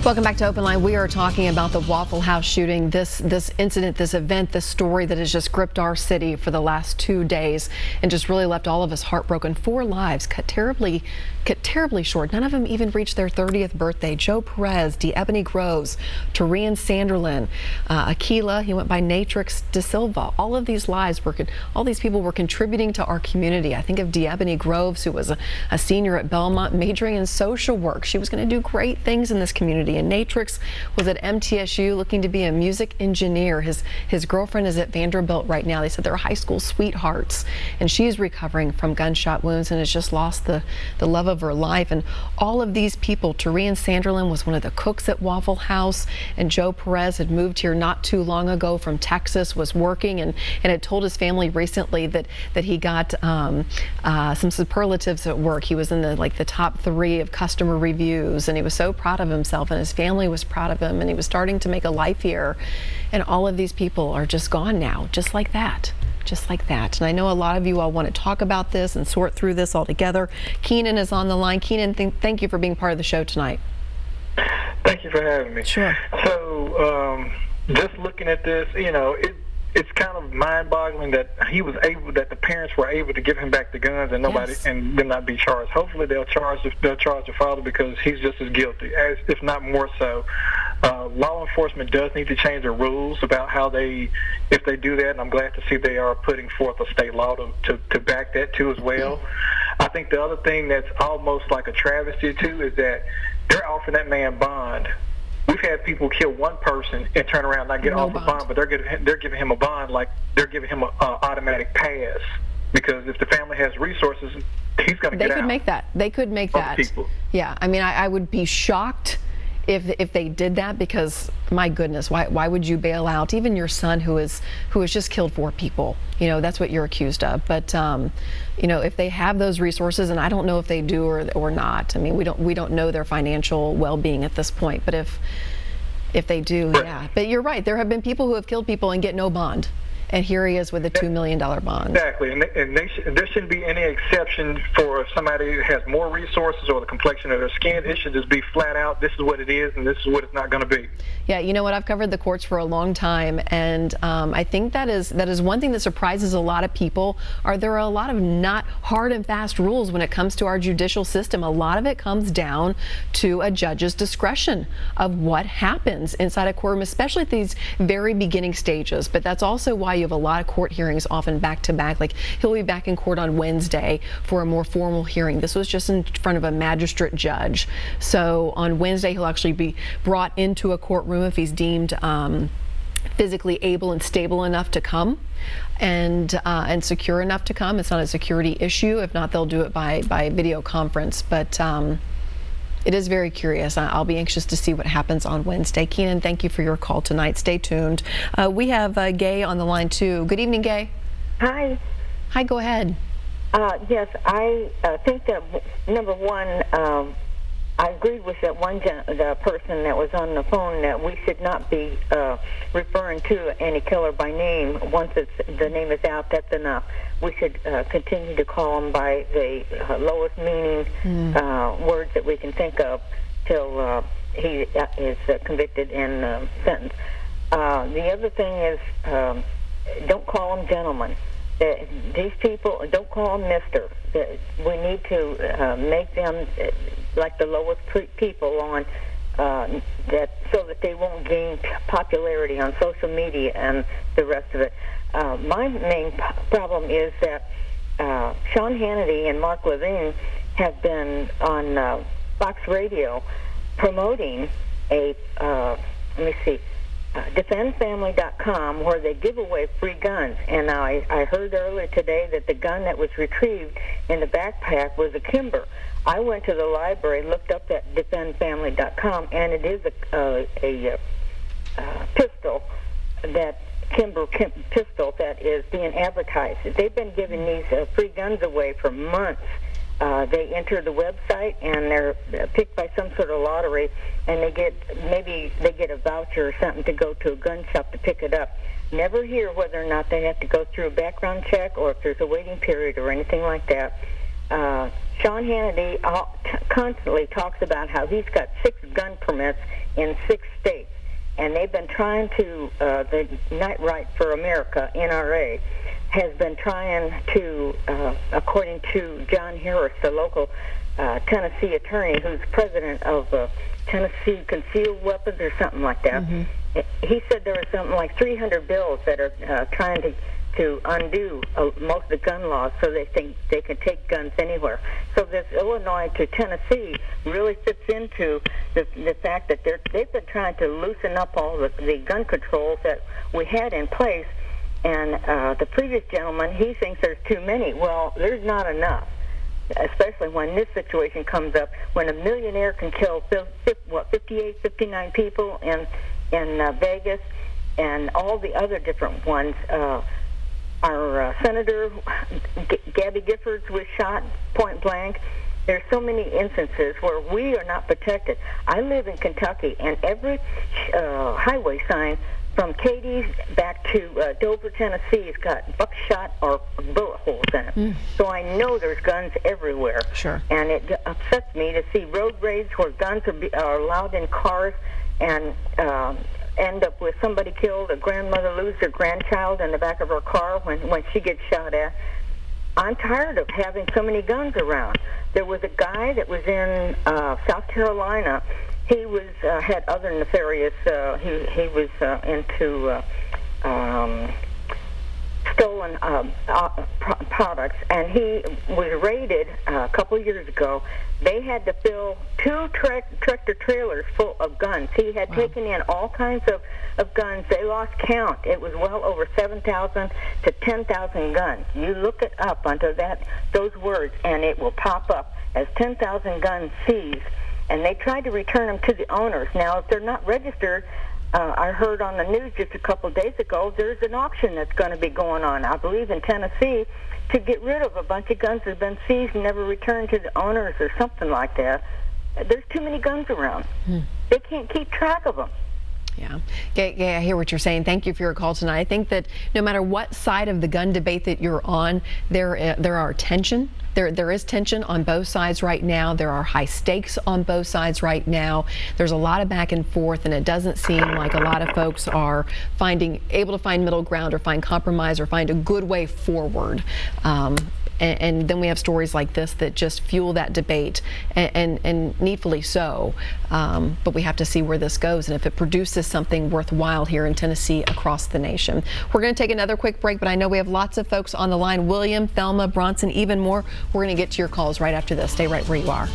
Welcome back to Open Line. We are talking about the Waffle House shooting, this incident, this event, this story that has just gripped our city for the last 2 days and just really left all of us heartbroken. 4 lives cut terribly short. None of them even reached their 30th birthday. Joe Perez, DeEbony Groves, Torian Sanderlin, Aquila, he went by Natrix De Silva. All of these lives all these people were contributing to our community. I think of DeEbony Groves, who was a senior at Belmont, majoring in social work. She was going to do great things in this community. And Natrix was at MTSU looking to be a music engineer. His girlfriend is at Vanderbilt right now. They said they're high school sweethearts, and she's recovering from gunshot wounds and has just lost the love of her life. And all of these people, Torian Sanderlin was one of the cooks at Waffle House, and Joe Perez had moved here not too long ago from Texas, was working and had told his family recently that he got some superlatives at work. He was in the top 3 of customer reviews, and he was so proud of himself, and his family was proud of him, and he was starting to make a life here. And all of these people are just gone now, just like that. Just like that. And I know a lot of you all want to talk about this and sort through this all together. Keenan is on the line. Keenan, thank you for being part of the show tonight. Thank you for having me. Sure. So, just looking at this, you know, it's kind of mind-boggling that that the parents were able to give him back the guns and nobody and them not be charged. Hopefully they'll charge the father, because he's just as guilty, if not more so. Law enforcement does need to change the rules about how if they do that, and I'm glad to see they are putting forth a state law to back that too as well. I think the other thing that's almost like a travesty too is that they're offering that man bond. We've had people kill one person and turn around and not get off the bond, but they're giving him a bond like they're giving him an automatic pass, because if the family has resources, he's going to get out. They could make that. They could make that. People. Yeah, I mean, I would be shocked if they did that, because my goodness, why would you bail out even your son who has just killed 4 people? You know, that's what you're accused of. But you know, if they have those resources, and I don't know if they do or not. I mean, we don't know their financial well-being at this point. But if they do, yeah. But you're right. There have been people who have killed people and get no bond. And here he is with a $2 million bond. Exactly, and there shouldn't be any exception for somebody that has more resources or the complexion of their skin. It should just be flat out, this is what it is and this is what it's not going to be. Yeah, you know what, I've covered the courts for a long time, and I think that is one thing that surprises a lot of people. There are a lot of not hard and fast rules when it comes to our judicial system. A lot of it comes down to a judge's discretion of what happens inside a courtroom, especially at these very beginning stages. But that's also why you have a lot of court hearings often back to back. Like, he'll be back in court on Wednesday for a more formal hearing. This was just in front of a magistrate judge. So on Wednesday he'll actually be brought into a courtroom if he's deemed physically able and stable enough to come, and secure enough to come. It's not a security issue. If not, they'll do it by video conference. But it is very curious. I'll be anxious to see what happens on Wednesday. Keenan, thank you for your call tonight. Stay tuned. We have Gay on the line too. Good evening, Gay. Hi. Hi, go ahead. Yes, I think that, number one, I agreed with that the person that was on the phone, that we should not be referring to any killer by name. Once the name is out, that's enough. We should continue to call them by the lowest meaning words that we can think of till he is convicted and sentenced. The other thing is, don't call them gentlemen. These people, don't call them Mr. We need to make them like the lowest people on so that they won't gain popularity on social media and the rest of it. My main problem is that Sean Hannity and Mark Levine have been on Fox Radio promoting a defendfamily.com, where they give away free guns. And I heard earlier today that the gun that was retrieved in the backpack was a Kimber. I went to the library, looked up at defendfamily.com, and it is a pistol, that Kimber pistol that is being advertised. They've been giving these free guns away for months. They enter the website and they're picked by some sort of lottery, and maybe they get a voucher or something to go to a gun shop to pick it up. Never hear whether or not they have to go through a background check or if there's a waiting period or anything like that. Sean Hannity constantly talks about how he's got 6 gun permits in 6 states, and they've been trying to, the Night Right for America, NRA, has been trying to, according to John Harris, the local Tennessee attorney who's president of Tennessee Concealed Weapons or something like that, he said there was something like 300 bills that are trying to undo most of the gun laws so they think they can take guns anywhere. So this Illinois to Tennessee really fits into the fact that they've been trying to loosen up all the gun controls that we had in place. And the previous gentleman, he thinks there's too many. Well, there's not enough, especially when this situation comes up, when a millionaire can kill 58, 59 people in Vegas, and all the other different ones. Our Senator Gabby Giffords was shot point blank. There's so many instances where we are not protected. I live in Kentucky, and every highway sign from Katie's back to Dover, Tennessee, has got buckshot or bullet holes in it. So I know there's guns everywhere. Sure. And it upsets me to see road raids where guns are allowed in cars and end up with somebody killed, a grandmother lose their grandchild in the back of her car when she gets shot at. I'm tired of having so many guns around. There was a guy that was in South Carolina. He was had other nefarious. He was into stolen products, and he was raided a couple of years ago. They had to fill 2 tractor trailers full of guns. He had taken in all kinds of guns. They lost count. It was well over 7,000 to 10,000 guns. You look it up under those words, and it will pop up as 10,000 guns seized. And they tried to return them to the owners. Now, if they're not registered, I heard on the news just a couple of days ago, there's an auction that's going to be going on, I believe in Tennessee, to get rid of a bunch of guns that have been seized and never returned to the owners or something like that. There's too many guns around. They can't keep track of them. Yeah, I hear what you're saying. Thank you for your call tonight. I think that no matter what side of the gun debate that you're on, there are tension. There is tension on both sides right now. There are high stakes on both sides right now. There's a lot of back and forth, and it doesn't seem like a lot of folks are able to find middle ground or find compromise or find a good way forward. And then we have stories like this that just fuel that debate, and needfully so. But we have to see where this goes and if it produces something worthwhile here in Tennessee, across the nation. We're going to take another quick break, but I know we have lots of folks on the line. William, Thelma, Bronson, even more. We're going to get to your calls right after this. Stay right where you are.